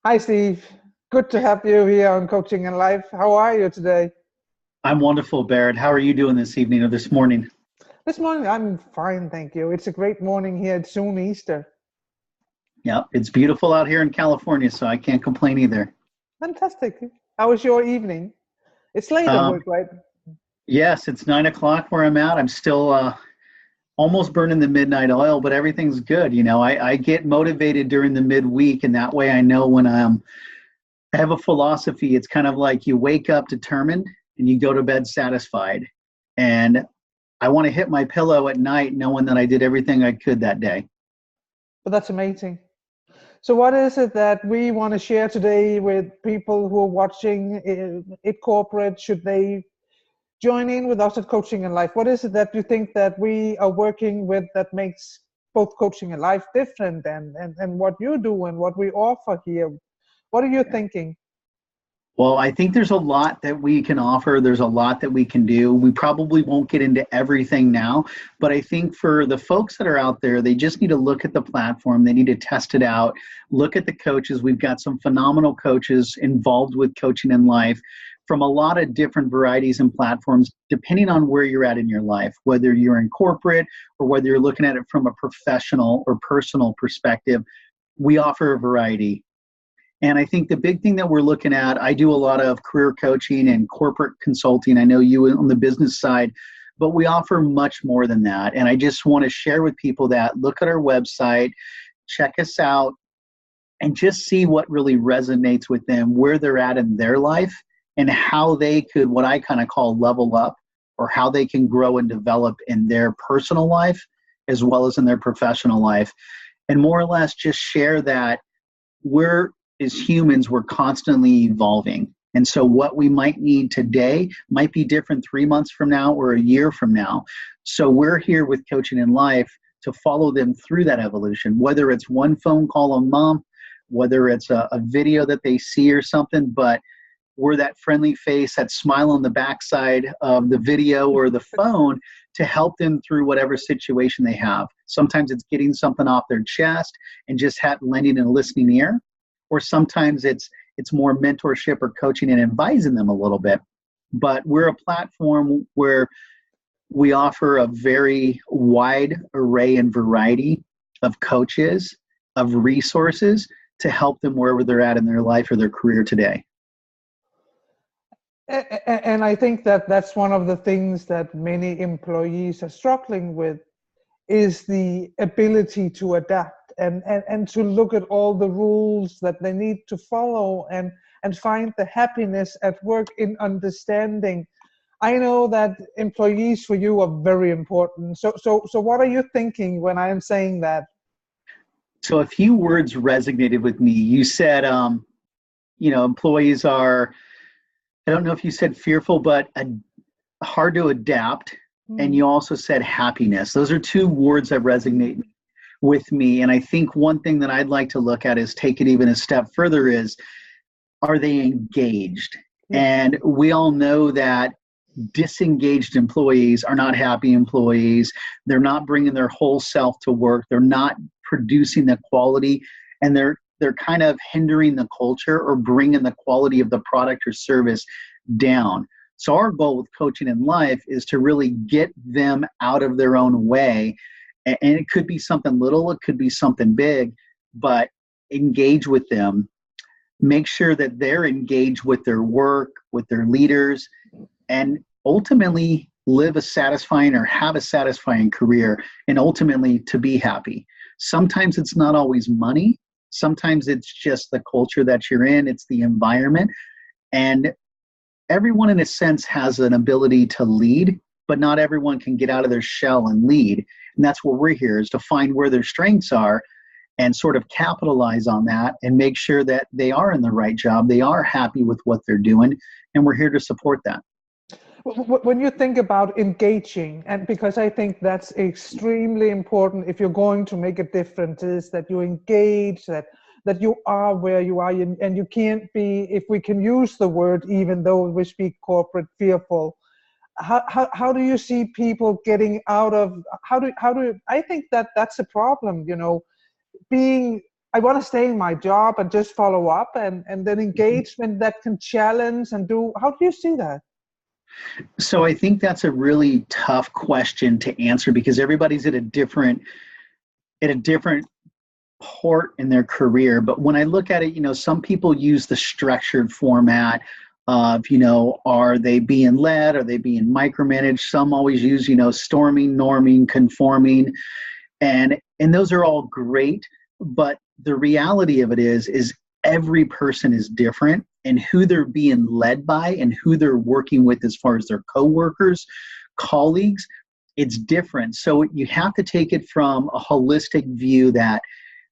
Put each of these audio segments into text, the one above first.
Hi, Steve. Good to have you here on Coaching and Life. How are you today? I'm wonderful, Barrett. How are you doing this evening or this morning? This morning, I'm fine, thank you. It's a great morning here. It's soon Easter. Yeah, it's beautiful out here in California, so I can't complain either. Fantastic. How was your evening? It's late at Um, work, right? yes, it's 9 o'clock where I'm at. I'm still almost burning the midnight oil, but everything's good. I get motivated during the midweek, and that way I know when I have a philosophy. It's kind of like you wake up determined and you go to bed satisfied. And I want to hit my pillow at night knowing that I did everything I could that day. But that's amazing. So, what is it that we want to share today with people who are watching it corporate? Should they join in with us at Coaching and Life? What is it that you think that we are working with that makes both Coaching and Life different and what you do and what we offer here? What are you thinking? Well, I think there's a lot that we can offer. There's a lot that we can do. We probably won't get into everything now, but I think for the folks that are out there, they just need to look at the platform. They need to test it out. Look at the coaches. We've got some phenomenal coaches involved with Coaching in Life from a lot of different varieties and platforms, depending on where you're at in your life, whether you're in corporate or whether you're looking at it from a professional or personal perspective. We offer a variety. And I think the big thing that we're looking at, I do a lot of career coaching and corporate consulting. I know you on the business side, but we offer much more than that. And I just want to share with people that look at our website, check us out, and just see what really resonates with them, where they're at in their life, and how they could, what I kind of call level up, or how they can grow and develop in their personal life as well as in their professional life. And more or less just share that as humans, we're constantly evolving. And so what we might need today might be different 3 months from now or a year from now. So we're here with Coaching in Life to follow them through that evolution, whether it's one phone call a month, whether it's a video that they see or something, but we're that friendly face, that smile on the backside of the video or the phone to help them through whatever situation they have. Sometimes it's getting something off their chest and just lending a listening ear. Or sometimes it's more mentorship or coaching and advising them a little bit. But we're a platform where we offer a very wide array and variety of coaches, of resources to help them wherever they're at in their life or their career today. And I think that that's one of the things that many employees are struggling with is the ability to adapt and to look at all the rules that they need to follow and find the happiness at work in understanding. I know that employees for you are very important. So what are you thinking when I am saying that? So a few words resonated with me. You said, employees are, I don't know if you said fearful, but hard to adapt. And you also said happiness. Those are two words that resonate with me. And I think one thing that I'd like to look at is take it even a step further is, are they engaged? Yeah. And we all know that disengaged employees are not happy employees. They're not bringing their whole self to work. They're not producing the quality, and they're kind of hindering the culture or bringing the quality of the product or service down. So our goal with Coaching in Life is to really get them out of their own way. And it could be something little, it could be something big, but engage with them. Make sure that they're engaged with their work, with their leaders, and ultimately live a satisfying or have a satisfying career, and ultimately to be happy. Sometimes it's not always money. Sometimes it's just the culture that you're in. It's the environment. And everyone in a sense has an ability to lead, but not everyone can get out of their shell and lead. And that's what we're here, is to find where their strengths are and sort of capitalize on that and make sure that they are in the right job. They are happy with what they're doing. And we're here to support that. When you think about engaging, and because I think that's extremely important if you're going to make a difference, is that you engage, that you are where you are, and you can't be, if we can use the word, even though we speak corporate, fearful. How do you see people getting out of, how do I think that that's a problem, being, I want to stay in my job and just follow up, and then engagement that can challenge and do. How do you see that? So I think that's a really tough question to answer because everybody's at a different port in their career. But when I look at it, some people use the structured format of, are they being led? Are they being micromanaged? Some always use, storming, norming, conforming. And those are all great. But the reality of it is every person is different, and who they're being led by and who they're working with as far as their coworkers, colleagues, it's different. So you have to take it from a holistic view that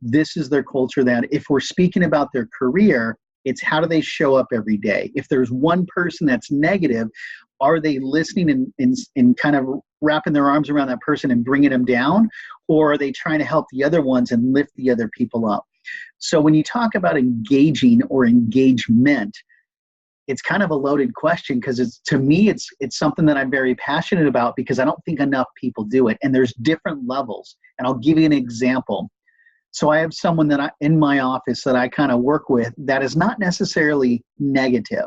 this is their culture, that if we're speaking about their career, it's how do they show up every day? If there's one person that's negative, are they listening and kind of wrapping their arms around that person and bringing them down? Or are they trying to help the other ones and lift the other people up? So when you talk about engaging or engagement, it's kind of a loaded question because to me, it's something that I'm very passionate about because I don't think enough people do it. And there's different levels. And I'll give you an example. So I have someone in my office that I kind of work with that is not necessarily negative.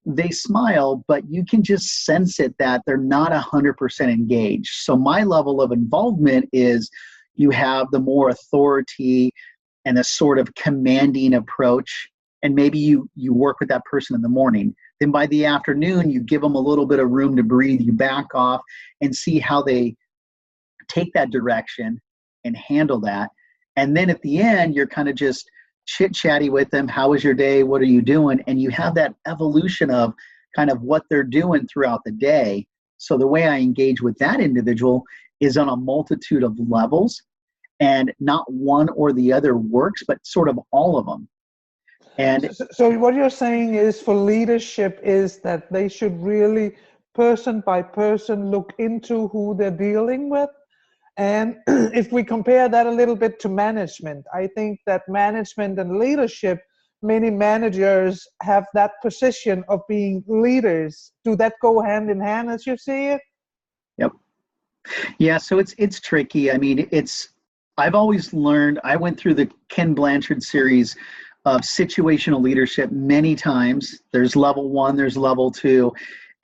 They smile, but you can just sense it that they're not 100% engaged. So my level of involvement is you have the more authority and a sort of commanding approach. And maybe you work with that person in the morning. Then by the afternoon, you give them a little bit of room to breathe. You back off and see how they take that direction and handle that. And then at the end, you're kind of just chit-chatty with them. How was your day? What are you doing? And you have that evolution of kind of what they're doing throughout the day. So the way I engage with that individual is on a multitude of levels, and not one or the other works, but sort of all of them. And so what you're saying is for leadership is that they should really person by person look into who they're dealing with. And if we compare that a little bit to management, I think that management and leadership, many managers have that position of being leaders. Do that go hand in hand as you see it? Yep. Yeah, so it's tricky. I mean, I've always learned, I went through the Ken Blanchard series of situational leadership many times. There's level 1, there's level 2.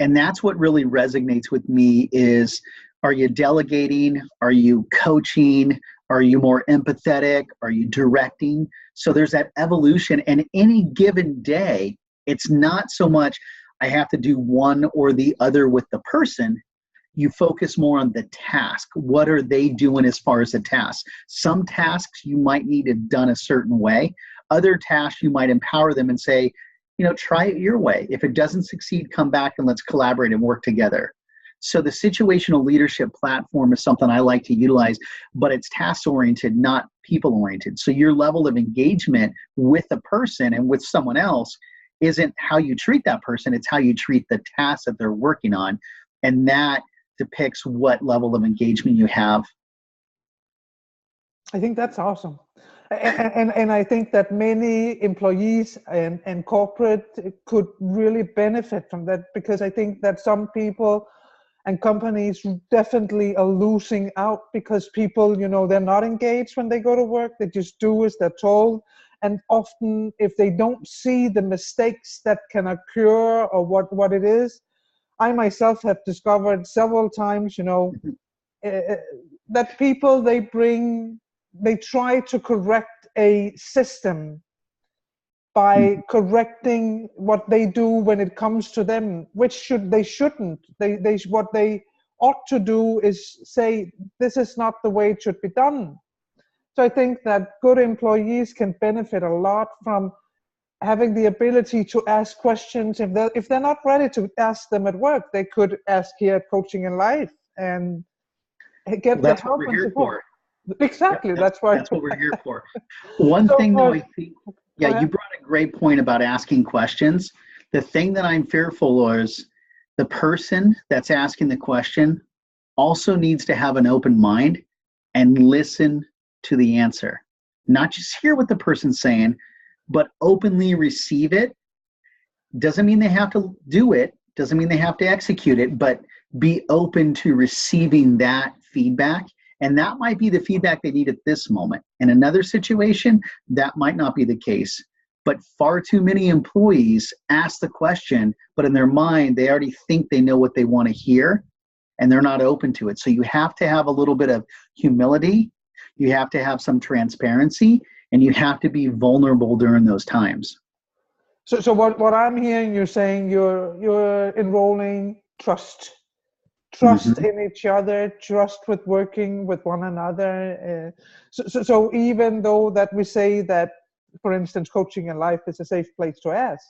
And that's what really resonates with me is, are you delegating? Are you coaching? Are you more empathetic? Are you directing? So there's that evolution. And any given day, it's not so much I have to do one or the other with the person. You focus more on the task. What are they doing as far as the task? Some tasks you might need it done a certain way. Other tasks you might empower them and say, try it your way. If it doesn't succeed, come back and let's collaborate and work together. So the situational leadership platform is something I like to utilize, but it's task-oriented, not people-oriented. So your level of engagement with a person and with someone else isn't how you treat that person, it's how you treat the task that they're working on. And that depicts what level of engagement you have. I think that's awesome. And I think that many employees and corporate could really benefit from that, because I think that some people and companies definitely are losing out because people, they're not engaged when they go to work. They just do as they're told. And often if they don't see the mistakes that can occur or what it is, I myself have discovered several times, that people they try to correct a system by correcting what they do when it comes to them, which they shouldn't. What they ought to do is say, this is not the way it should be done. So I think that good employees can benefit a lot from having the ability to ask questions. If they're not ready to ask them at work, they could ask here at Coaching in Life and get the help and support. Exactly. Yep, that's what we're here for. One thing though, I think, you brought a great point about asking questions. The thing that I'm fearful is the person that's asking the question also needs to have an open mind and listen to the answer. Not just hear what the person's saying, but openly receive it. Doesn't mean they have to do it, doesn't mean they have to execute it, but be open to receiving that feedback And that might be the feedback they need at this moment. In another situation, that might not be the case. But far too many employees ask the question, but in their mind, they already think they know what they want to hear, and they're not open to it. So you have to have a little bit of humility. You have to have some transparency, and you have to be vulnerable during those times. So what I'm hearing you're saying, you're enrolling trust in each other, trust with working with one another. So even though that we say that, for instance, coaching and life is a safe place to ask,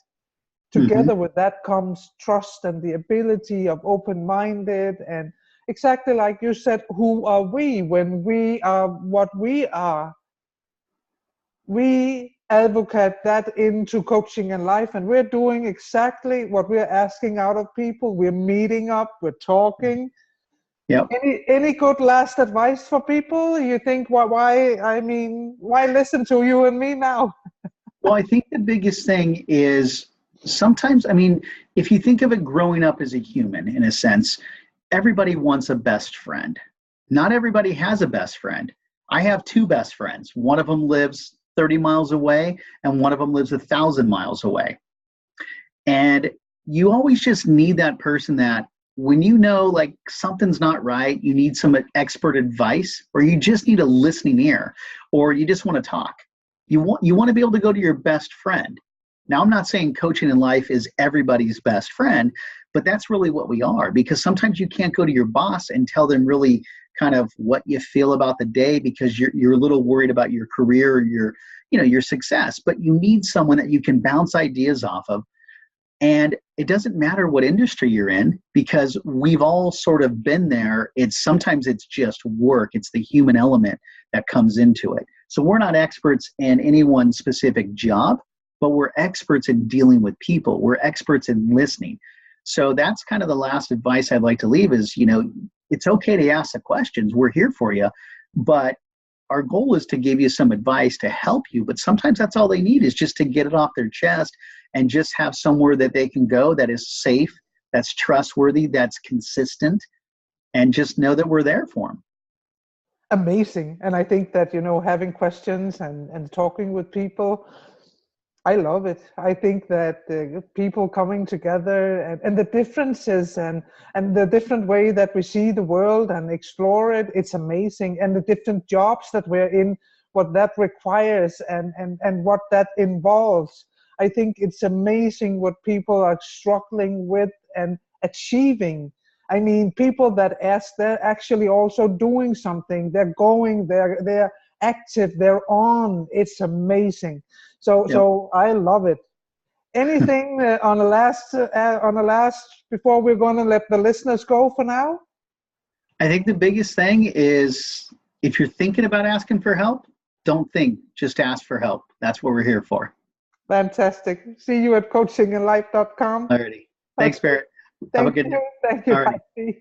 together with that comes trust and the ability of open-minded, and exactly like you said, who are we when we are what we are? We advocate that into coaching and life, and we're doing exactly what we're asking out of people. We're meeting up, we're talking. Yep. Any good last advice for people? You think why listen to you and me now? Well, I think the biggest thing is sometimes, if you think of it growing up as a human, in a sense, everybody wants a best friend. Not everybody has a best friend. I have two best friends. One of them lives 30 miles away, and one of them lives 1,000 miles away. And you always just need that person that when you know like something's not right, you need some expert advice, or you just need a listening ear, or you just want to talk. You want to be able to go to your best friend. Now, I'm not saying coaching in life is everybody's best friend, but that's really what we are, because sometimes you can't go to your boss and tell them really kind of what you feel about the day, because you're a little worried about your career or your success, but you need someone that you can bounce ideas off of. And it doesn't matter what industry you're in, because we've all sort of been there. Sometimes it's just work. It's the human element that comes into it. So we're not experts in any one specific job, but we're experts in dealing with people. We're experts in listening. So that's kind of the last advice I'd like to leave is, it's okay to ask the questions. We're here for you. But our goal is to give you some advice to help you. But sometimes that's all they need, is just to get it off their chest and just have somewhere that they can go that is safe, that's trustworthy, that's consistent, and just know that we're there for them. Amazing. And I think that, having questions and talking with people, I love it. I think that people coming together and the differences and the different way that we see the world and explore it, it's amazing. And the different jobs that we're in, what that requires and what that involves. I think it's amazing what people are struggling with and achieving. I mean, people that ask, they're actually also doing something. They're going, they're active, they're on. It's amazing. So I love it. Anything on the last before we're going to let the listeners go for now? I think the biggest thing is, if you're thinking about asking for help, don't think, just ask for help. That's what we're here for. Fantastic. See you at coachinandlife.com. Alrighty. Thanks, Barrett. Have a good day. Thank you. Alrighty. Bye.